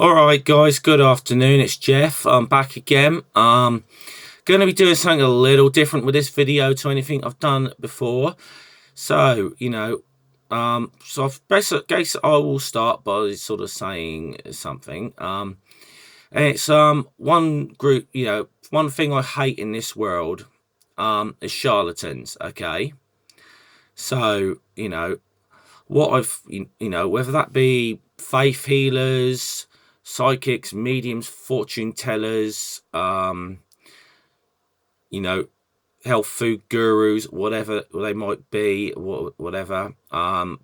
Alright guys, good afternoon, it's Jeff. I'm back again. Going to be doing something a little different with this video to anything I've done before. So, so I've basically, I will start by sort of saying something. And it's one group, one thing I hate in this world is charlatans, okay? So, whether that be faith healers, psychics, mediums, fortune tellers, health food gurus, whatever they might be, whatever. So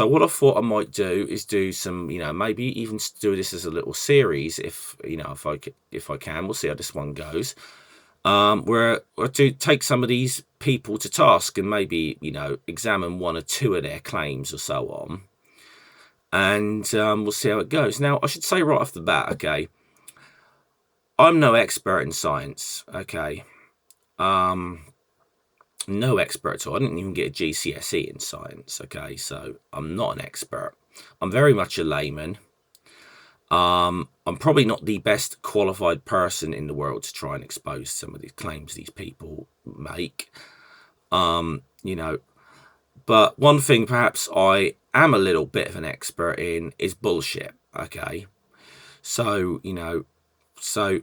what I thought I might do is do some, maybe even do this as a little series, if I can. We'll see how this one goes. Where I do take some of these people to task and maybe, examine one or two of their claims or so on. And we'll see how it goes. Now, I should say right off the bat, okay, I'm no expert in science, okay. No expert at all. I didn't even get a GCSE in science, okay, so I'm not an expert. I'm very much a layman. I'm probably not the best qualified person in the world to try and expose some of these claims these people make. But one thing perhaps I am a little bit of an expert in is bullshit, okay? So, so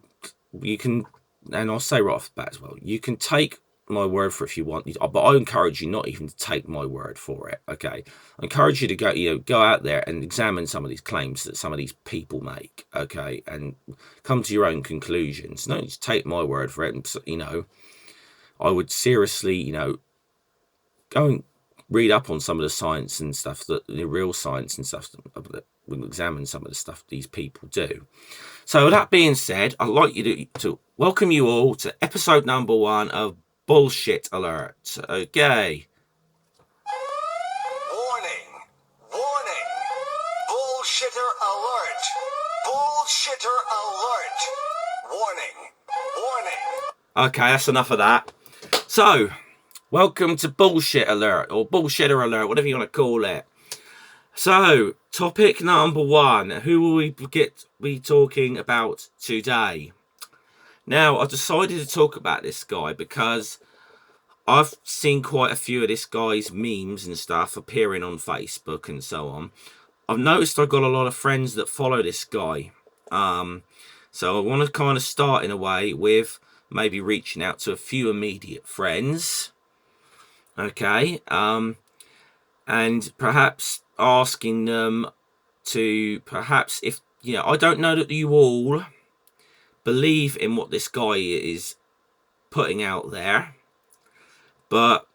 you can, and I'll say right off the bat as well, you can take my word for it if you want, but I encourage you not even to take my word for it, okay? I encourage you to go out there and examine some of these claims that some of these people make, okay, and come to your own conclusions. Don't just take my word for it. And I would seriously, go and read up on some of the science and stuff, the real science and stuff, that will examine some of the stuff these people do. So with that being said, I'd like you to welcome you all to episode number 1 of Bullshit Alert. Okay. Warning! Warning! Bullshitter alert! Bullshitter alert! Warning! Warning! Okay, that's enough of that. So, welcome to Bullshit Alert, or Bullshitter Alert, whatever you want to call it. So, topic number 1. Who will we be talking about today? Now, I've decided to talk about this guy because I've seen quite a few of this guy's memes and stuff appearing on Facebook and so on. I've noticed I've got a lot of friends that follow this guy. So I want to kind of start in a way with maybe reaching out to a few immediate friends. Okay. And perhaps asking them to perhaps, if, I don't know that you all believe in what this guy is putting out there, but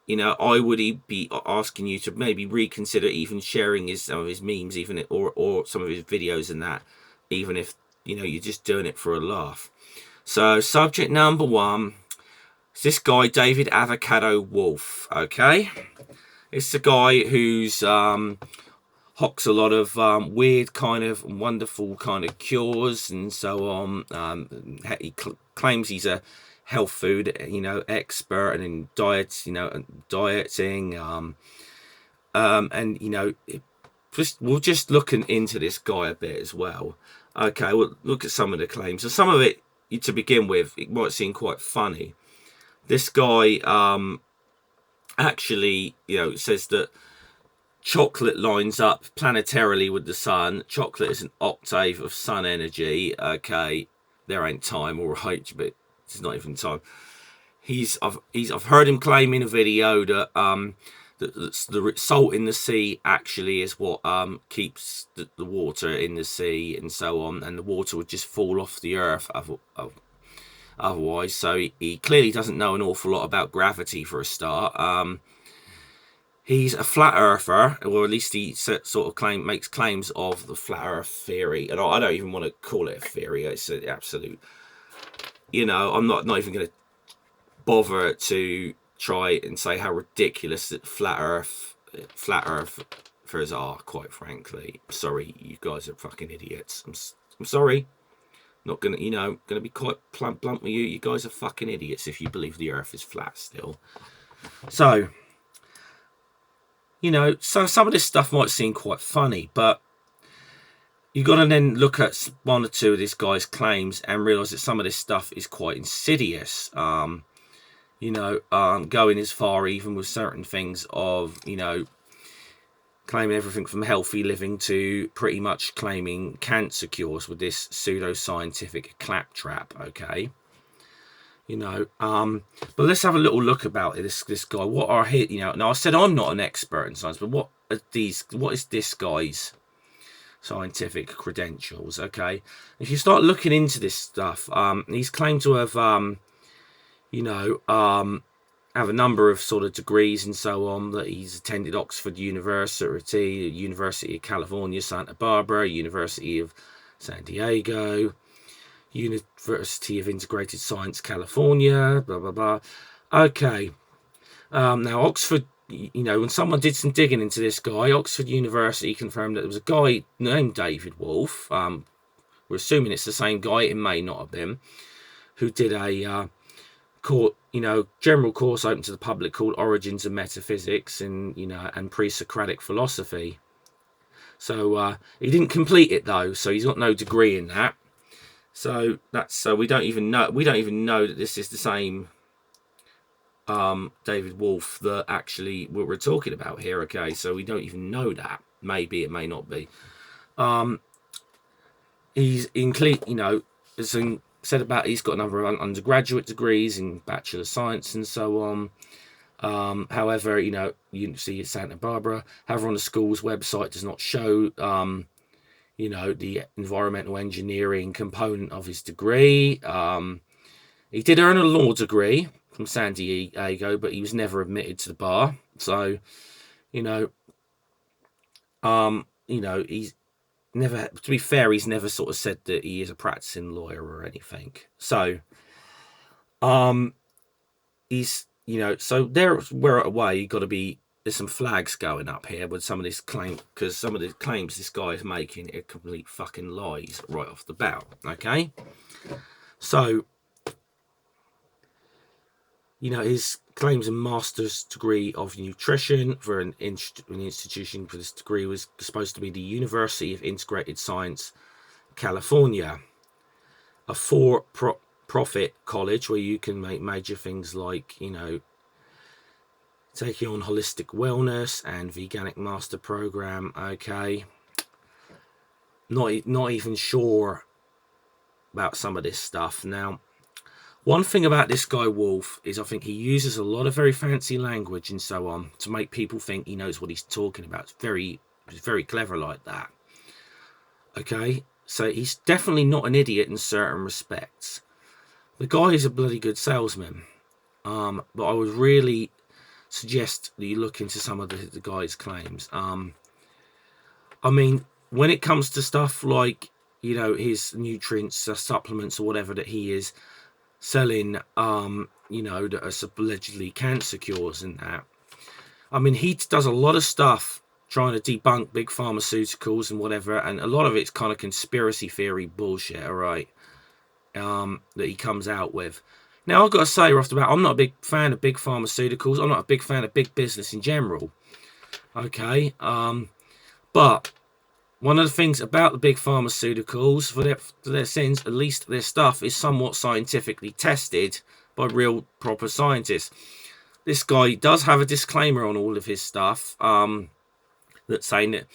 I would be asking you to maybe reconsider even sharing some of his memes, even or some of his videos and that, even if you're just doing it for a laugh. So subject number 1 is this guy David Avocado Wolfe. Okay, it's a guy who's hawks a lot of weird kind of wonderful kind of cures and so on. He claims he's a health food expert and in diets, dieting, and we're just looking into this guy a bit as well. Okay, we'll look at some of the claims. So some of it, to begin with, it might seem quite funny. This guy actually says that chocolate lines up planetarily with the sun. Chocolate is an octave of sun energy. Okay, there ain't time, all right, but it's not even time. I've heard him claim in a video that the salt in the sea actually is what keeps the water in the sea and so on, and the water would just fall off the earth otherwise. So he clearly doesn't know an awful lot about gravity for a start. He's a flat earther, or at least he sort of makes claims of the flat earth theory. And I don't even want to call it a theory. It's an absolute, I'm not even going to bother to try and say how ridiculous that flat earthers are, quite frankly. I'm sorry, you guys are fucking idiots. I'm sorry. Not going to, going to be quite blunt with you. You guys are fucking idiots if you believe the earth is flat still. So, you know, so some of this stuff might seem quite funny, but you got to then look at one or two of this guy's claims and realize that some of this stuff is quite insidious. You know, going as far even with certain things of, you know, claiming everything from healthy living to pretty much claiming cancer cures with this pseudo-scientific claptrap, okay? You know, but let's have a little look about this guy. What are his, you know, now I said I'm not an expert in science, but what is this guy's scientific credentials, okay? If you start looking into this stuff, he's claimed to have, you know, have a number of sort of degrees and so on, that he's attended Oxford University, University of California, Santa Barbara, University of San Diego, University of Integrated Science, California, blah, blah, blah. Okay. Now, Oxford, you know, when someone did some digging into this guy, Oxford University confirmed that there was a guy named David Wolfe. We're assuming it's the same guy. It may not have been. Who did a general course open to the public called Origins of Metaphysics and, you know, and Pre-Socratic Philosophy. So he didn't complete it though, so he's got no degree in that. So that's we don't even know that this is the same David Wolfe that actually we're talking about here. Okay, so we don't even know that. Maybe it may not be. He's you know, as said about, he's got a number of undergraduate degrees in Bachelor of Science and so on. However, you know, University of Santa Barbara, however, on the school's website does not show you know, the environmental engineering component of his degree. He did earn a law degree from San Diego, but he was never admitted to the bar. So, you know, he's never, to be fair, he's never sort of said that he is a practicing lawyer or anything. So, he's, you know, so there, we're at a way, you got to be, there's some flags going up here with some of this claim, because some of the claims this guy is making are complete fucking lies right off the bat. Okay, so, you know, his claims a master's degree of nutrition for an institution for this degree was supposed to be the University of Integrated Science, California, a for-profit college where you can make major things like, you know, taking on holistic wellness and veganic master program. Okay, not even sure about some of this stuff. Now, one thing about this guy Wolfe is I think he uses a lot of very fancy language and so on to make people think he knows what he's talking about. It's very clever like that. Okay, so he's definitely not an idiot in certain respects. The guy is a bloody good salesman. But I would really suggest that you look into some of the guy's claims. I mean, when it comes to stuff like, you know, his nutrients, supplements or whatever that he is selling, you know, that are allegedly cancer cures and that. I mean, he does a lot of stuff trying to debunk big pharmaceuticals and whatever, and a lot of it's kind of conspiracy theory bullshit, all right, that he comes out with. Now, I've got to say right off the bat, I'm not a big fan of big pharmaceuticals. I'm not a big fan of big business in general. Okay, but one of the things about the big pharmaceuticals, for their sins, at least their stuff is somewhat scientifically tested by real proper scientists. This guy does have a disclaimer on all of his stuff, that's saying that,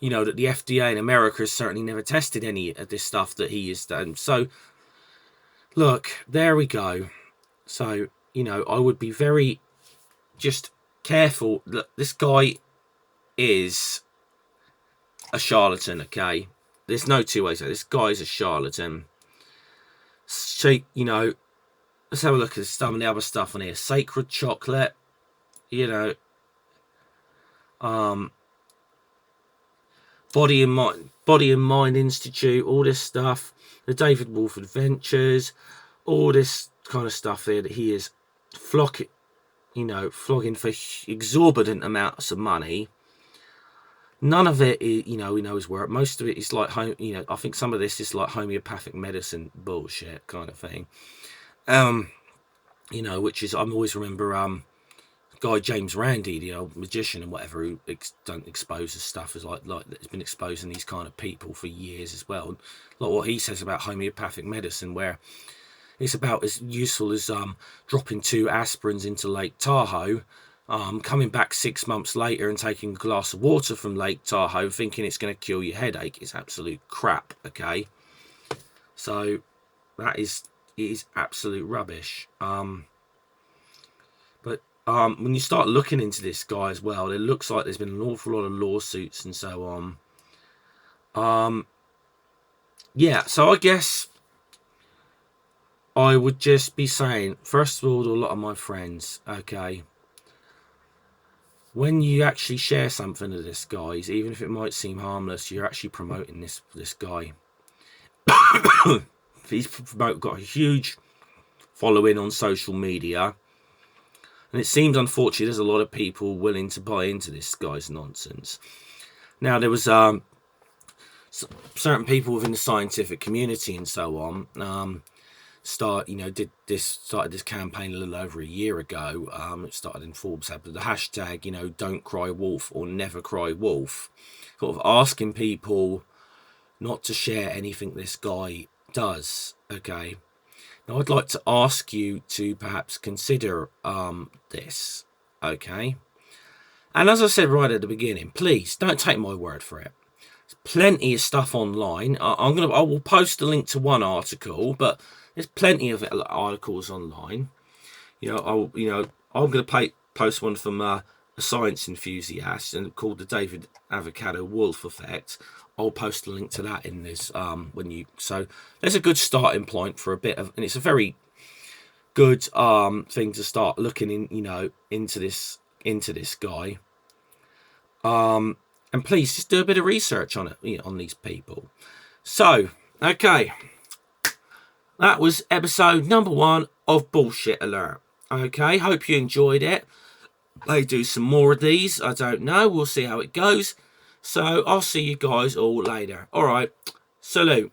you know, that the FDA in America has certainly never tested any of this stuff that he has done. So, look, there we go. So, you know, I would be very just careful. Look, this guy is a charlatan, okay? There's no two ways. This guy's a charlatan. So, you know, let's have a look at some of the other stuff on here. Sacred Chocolate, you know, Body and Mind Institute, all this stuff, the David Wolfe Adventures, all this kind of stuff there that he is flogging for exorbitant amounts of money. None of it is, you know, we know his work. Most of it is like, you know, I think some of this is like homeopathic medicine bullshit kind of thing. You know, which is, I always remember guy James Randi, the old magician and whatever, who don't expose his stuff, as like has been exposing these kind of people for years as well. Like what he says about homeopathic medicine, where it's about as useful as dropping 2 aspirins into Lake Tahoe, coming back 6 months later and taking a glass of water from Lake Tahoe, thinking it's going to cure your headache. It's absolute crap. Okay, so it is absolute rubbish. But when you start looking into this guy as well, it looks like there's been an awful lot of lawsuits and so on. Yeah, so I guess I would just be saying, first of all, to a lot of my friends, okay, when you actually share something to this guys, even if it might seem harmless, you're actually promoting this guy. He's got a huge following on social media, and it seems, unfortunately, there's a lot of people willing to buy into this guy's nonsense. Now, there was certain people within the scientific community and so on started this campaign a little over a year ago. It started in Forbes, but the hashtag, don't cry wolf or never cry wolf, sort of asking people not to share anything this guy does. Okay, now I'd like to ask you to perhaps consider this. Okay, and as I said right at the beginning, please don't take my word for it. There's plenty of stuff online. I will post a link to one article, but there's plenty of articles online. I'm going to post one from a science enthusiast and called the David Avocado Wolfe effect. I'll post a link to that in this so there's a good starting point for a bit of, and it's a very good thing to start looking in, into this guy. And please just do a bit of research on it, on these people. So, okay. That was episode number 1 of Bullshit Alert. Okay, hope you enjoyed it. They do some more of these. I don't know. We'll see how it goes. So, I'll see you guys all later. All right. Salute.